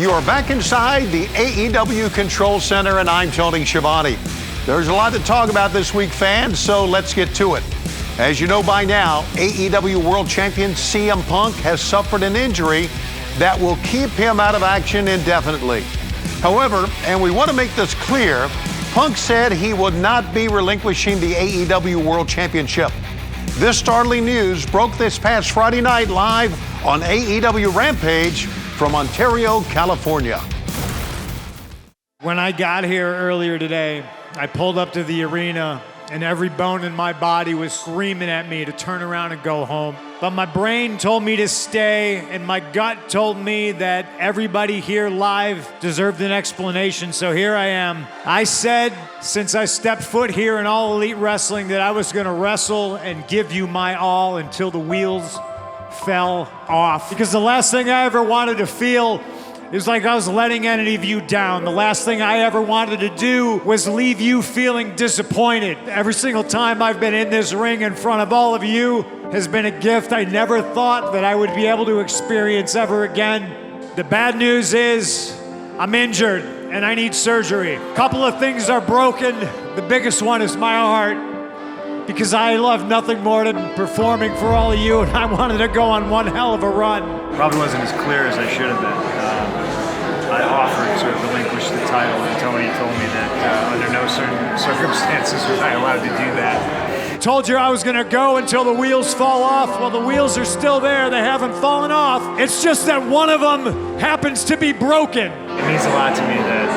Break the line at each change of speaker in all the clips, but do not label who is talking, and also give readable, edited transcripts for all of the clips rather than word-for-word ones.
You are back inside the AEW Control Center, and I'm Tony Schiavone. There's a lot to talk about this week, fans, so let's get to it. As you know by now, AEW World Champion CM Punk has suffered an injury that will keep him out of action indefinitely. However, and we want to make this clear, Punk said he would not be relinquishing the AEW World Championship. This startling news broke this past Friday night live on AEW Rampage from Ontario, California.
When I got here earlier today, I pulled up to the arena and every bone in my body was screaming at me to turn around and go home. But my brain told me to stay, and my gut told me that everybody here live deserved an explanation, so here I am. I said, since I stepped foot here in All Elite Wrestling, that I was gonna wrestle and give you my all until the wheels fell off. Because the last thing I ever wanted to feel, it was like I was letting any of you down. The last thing I ever wanted to do was leave you feeling disappointed. Every single time I've been in this ring in front of all of you has been a gift I never thought that I would be able to experience ever again. The bad news is I'm injured and I need surgery. A couple of things are broken. The biggest one is my heart, because I love nothing more than performing for all of you, and I wanted to go on one hell of a run.
Probably wasn't as clear as I should have been. I offered to relinquish the title, and Tony told me that under no certain circumstances was I allowed to do that.
Told you I was gonna go until the wheels fall off. Well, the wheels are still there. They haven't fallen off. It's just that one of them happens to be broken.
It means a lot to me that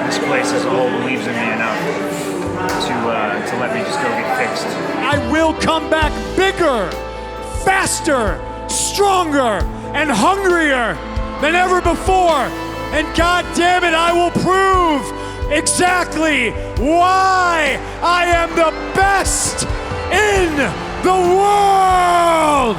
this place as a whole believes in me enough to let me just go get fixed.
I will come back bigger, faster, stronger, and hungrier than ever before. And God damn it, I will prove exactly why I am the best in the world.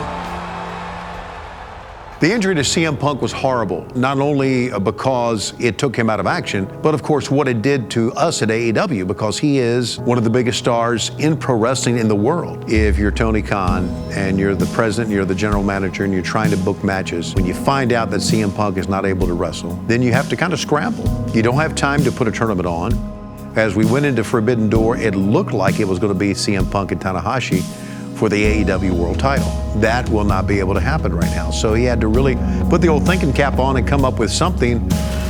The injury to CM Punk was horrible, not only because it took him out of action, but of course what it did to us at AEW, because he is one of the biggest stars in pro wrestling in the world. If you're Tony Khan and you're the president, you're the general manager, and you're trying to book matches, when you find out that CM Punk is not able to wrestle, then you have to kind of scramble. You don't have time to put a tournament on. As we went into Forbidden Door, it looked like it was going to be CM Punk and Tanahashi for the AEW World title. That will not be able to happen right now. So he had to really put the old thinking cap on and come up with something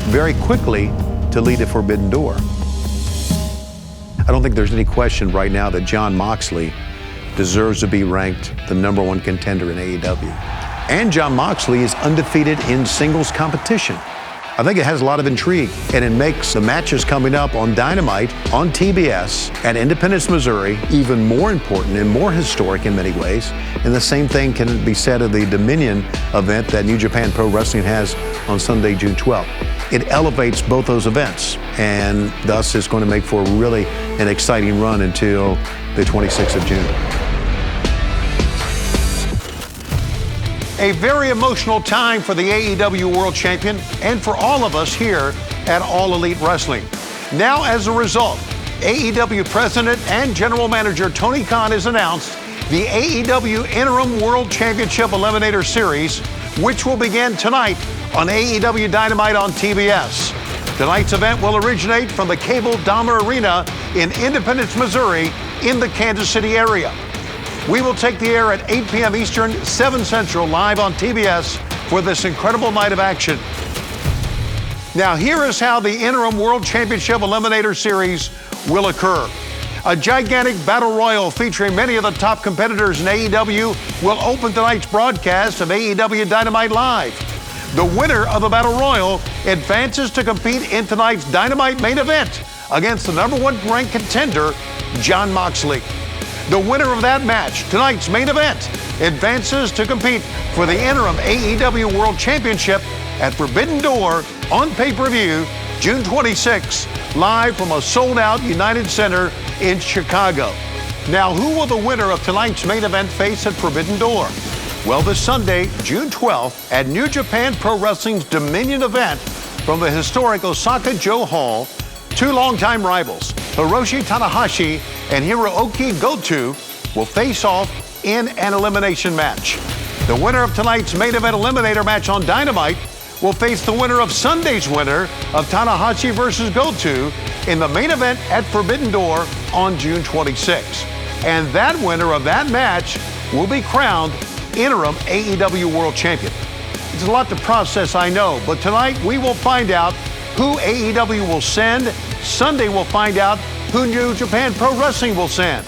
very quickly to lead to Forbidden Door. I don't think there's any question right now that Jon Moxley deserves to be ranked the #1 contender in AEW. And Jon Moxley is undefeated in singles competition. I think it has a lot of intrigue, and it makes the matches coming up on Dynamite, on TBS, at Independence, Missouri, even more important and more historic in many ways. And the same thing can be said of the Dominion event that New Japan Pro Wrestling has on Sunday, June 12th. It elevates both those events, and thus is going to make for really an exciting run until the 26th of June. A very emotional time for the AEW World Champion and for all of us here at All Elite Wrestling. Now, as a result, AEW President and General Manager Tony Khan has announced the AEW Interim World Championship Eliminator Series, which will begin tonight on AEW Dynamite on TBS. Tonight's event will originate from the Cable Dahmer Arena in Independence, Missouri, in the Kansas City area. We will take the air at 8 p.m. Eastern, 7 Central, live on TBS for this incredible night of action. Now, here is how the Interim World Championship Eliminator Series will occur. A gigantic battle royal featuring many of the top competitors in AEW will open tonight's broadcast of AEW Dynamite Live. The winner of the battle royal advances to compete in tonight's Dynamite main event against the #1 ranked contender, Jon Moxley. The winner of that match, tonight's main event, advances to compete for the interim AEW World Championship at Forbidden Door on pay-per-view June 26, live from a sold-out United Center in Chicago. Now, who will the winner of tonight's main event face at Forbidden Door? Well, this Sunday, June 12th, at New Japan Pro Wrestling's Dominion event from the historic Osaka-jo Hall, two longtime rivals, Hiroshi Tanahashi and Hiroki Goto, will face off in an elimination match. The winner of tonight's main event eliminator match on Dynamite will face the winner of Sunday's winner of Tanahashi versus Goto in the main event at Forbidden Door on June 26. And that winner of that match will be crowned interim AEW World Champion. It's a lot to process, I know, but tonight we will find out who AEW will send. Sunday we'll find out who New Japan Pro Wrestling will send.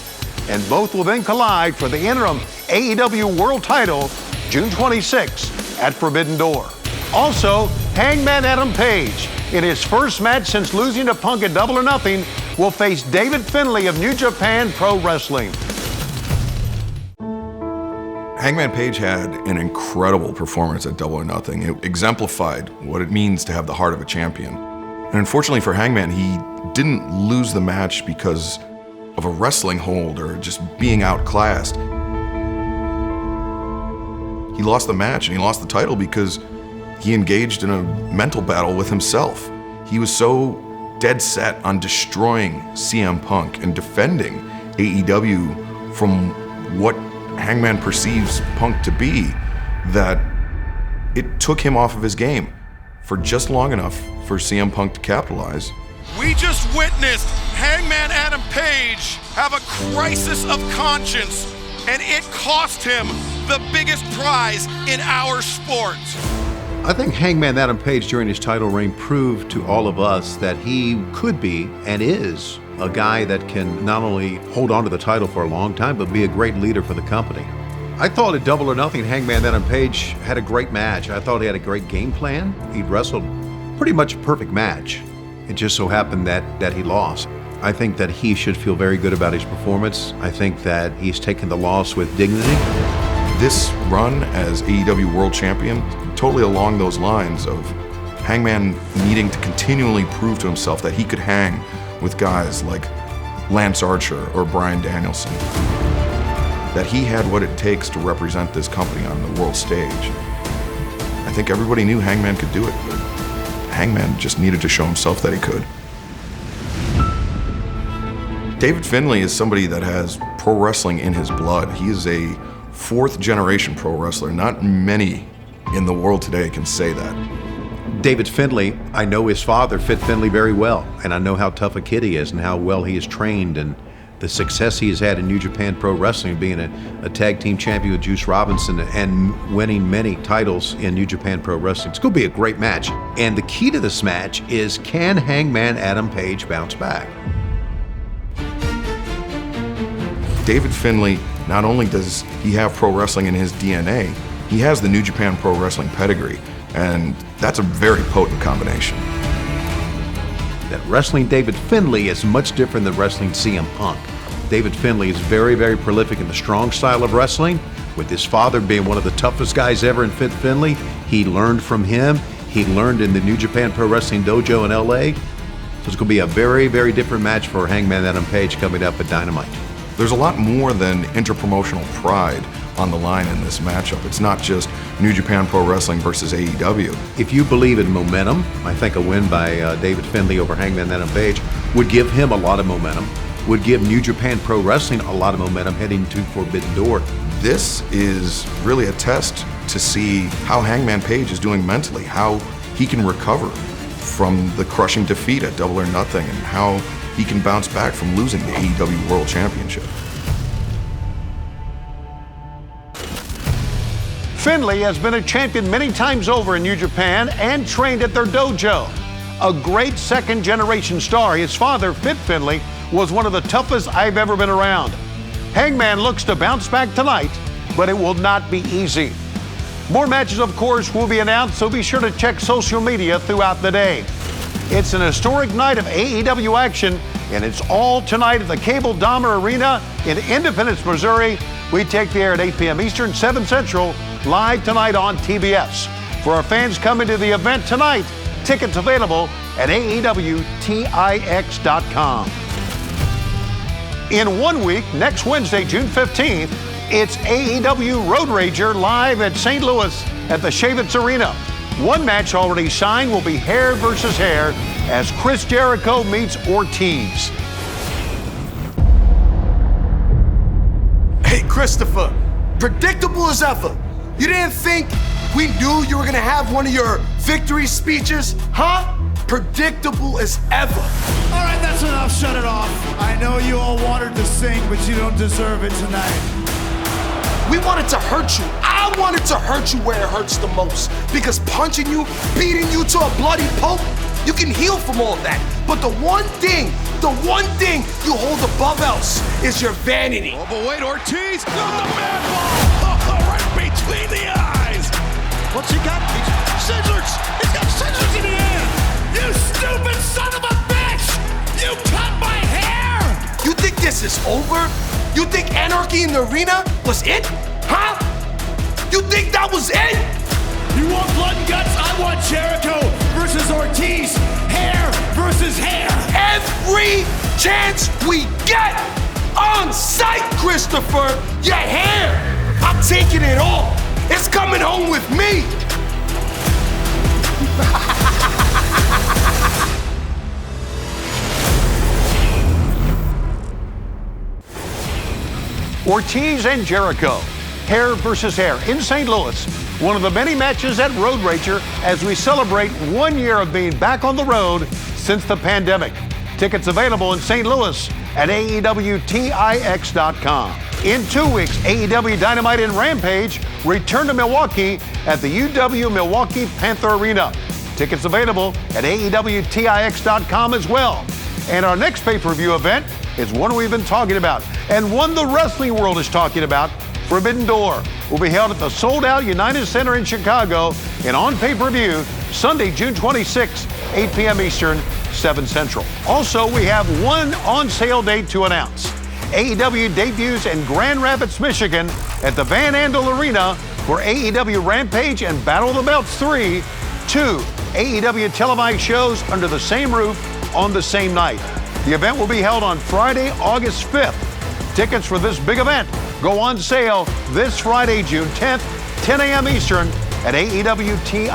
And both will then collide for the interim AEW World title June 26 at Forbidden Door. Also, Hangman Adam Page, in his first match since losing to Punk at Double or Nothing, will face David Finlay of New Japan Pro Wrestling.
Hangman Page had an incredible performance at Double or Nothing. It exemplified what it means to have the heart of a champion. And unfortunately for Hangman, he didn't lose the match because of a wrestling hold or just being outclassed. He lost the match and he lost the title because he engaged in a mental battle with himself. He was so dead set on destroying CM Punk and defending AEW from what Hangman perceives Punk to be that it took him off of his game for just long enough for CM Punk to capitalize.
We just witnessed Hangman Adam Page have a crisis of conscience, and it cost him the biggest prize in our sport.
I think Hangman Adam Page during his title reign proved to all of us that he could be and is a guy that can not only hold on to the title for a long time, but be a great leader for the company. I thought at Double or Nothing, Hangman Adam Page had a great match. I thought he had a great game plan. He wrestled pretty much a perfect match. It just so happened that he lost. I think that he should feel very good about his performance. I think that he's taken the loss with dignity.
This run as AEW World Champion, totally along those lines of Hangman needing to continually prove to himself that he could hang with guys like Lance Archer or Bryan Danielson. That he had what it takes to represent this company on the world stage. I think everybody knew Hangman could do it, but Hangman just needed to show himself that he could. David Finlay is somebody that has pro wrestling in his blood. He is a fourth generation pro wrestler. Not many in the world today can say that.
David Finlay, I know his father, Fit Finlay, very well, and I know how tough a kid he is and how well he is trained and the success he has had in New Japan Pro Wrestling, being a tag team champion with Juice Robinson and winning many titles in New Japan Pro Wrestling. It's going to be a great match. And the key to this match is, can Hangman Adam Page bounce back?
David Finlay, not only does he have pro wrestling in his DNA, he has the New Japan Pro Wrestling pedigree, and that's a very potent combination.
That wrestling David Finlay is much different than wrestling CM Punk. David Finlay is very, very prolific in the strong style of wrestling. With his father being one of the toughest guys ever in Fit Finlay, he learned from him. He learned in the New Japan Pro Wrestling Dojo in LA. So it's going to be a very, very different match for Hangman Adam Page coming up at Dynamite.
There's a lot more than interpromotional pride on the line in this matchup. It's not just New Japan Pro Wrestling versus AEW.
If you believe in momentum, I think a win by David Finlay over Hangman Adam Page would give him a lot of momentum, would give New Japan Pro Wrestling a lot of momentum heading to Forbidden Door.
This is really a test to see how Hangman Page is doing mentally, how he can recover from the crushing defeat at Double or Nothing, and how he can bounce back from losing the AEW World Championship.
Finlay has been a champion many times over in New Japan and trained at their dojo. A great second-generation star, his father, Fit Finlay, was one of the toughest I've ever been around. Hangman looks to bounce back tonight, but it will not be easy. More matches, of course, will be announced, so be sure to check social media throughout the day. It's an historic night of AEW action, and it's all tonight at the Cable Dahmer Arena in Independence, Missouri. We take the air at 8 p.m. Eastern, 7 Central, live tonight on TBS. For our fans coming to the event tonight, tickets available at AEWTIX.com. In 1 week, next Wednesday, June 15th, it's AEW Road Rager live at St. Louis at the Shavitz Arena. One match already signed will be hair versus hair as Chris Jericho meets Ortiz.
Hey, Christopher, predictable as ever. You didn't think We knew you were gonna have one of your victory speeches, huh? Predictable as ever.
All right, that's enough. Shut it off. I know you all wanted to sing, but you don't deserve it tonight.
We wanted to hurt you. I wanted to hurt you where it hurts the most. Because punching you, beating you to a bloody pulp, you can heal from all that. But the one thing you hold above else is your vanity.
Oh, but wait, Ortiz got the man ball right between the eyes.
What's he got? Scissors! He's got scissors in the air! You stupid son of a bitch! You cut my hair!
You think this is over? You think anarchy in the arena was it? Huh? You think that was it?
You want blood and guts? I want Jericho versus Ortiz. Hair versus hair.
Every chance we get on site, Christopher. Your hair. I'm taking it all. It's coming home with me.
Ortiz and Jericho, hair versus hair in St. Louis. One of the many matches at Road Rager as we celebrate 1 year of being back on the road since the pandemic. Tickets available in St. Louis at AEWTIX.com. In 2 weeks, AEW Dynamite and Rampage return to Milwaukee at the UW Milwaukee Panther Arena. Tickets available at AEWTIX.com as well. And our next pay-per-view event is one we've been talking about and one the wrestling world is talking about. Forbidden Door will be held at the sold-out United Center in Chicago and on pay-per-view Sunday, June 26, 8 p.m. Eastern, 7 Central. Also, we have one on-sale date to announce. AEW debuts in Grand Rapids, Michigan at the Van Andel Arena for AEW Rampage and Battle of the Belts 3, 2 AEW televised shows under the same roof on the same night. The event will be held on Friday, August 5th. Tickets for this big event go on sale this Friday, June 10th, 10 a.m. Eastern at AEWTIX.com.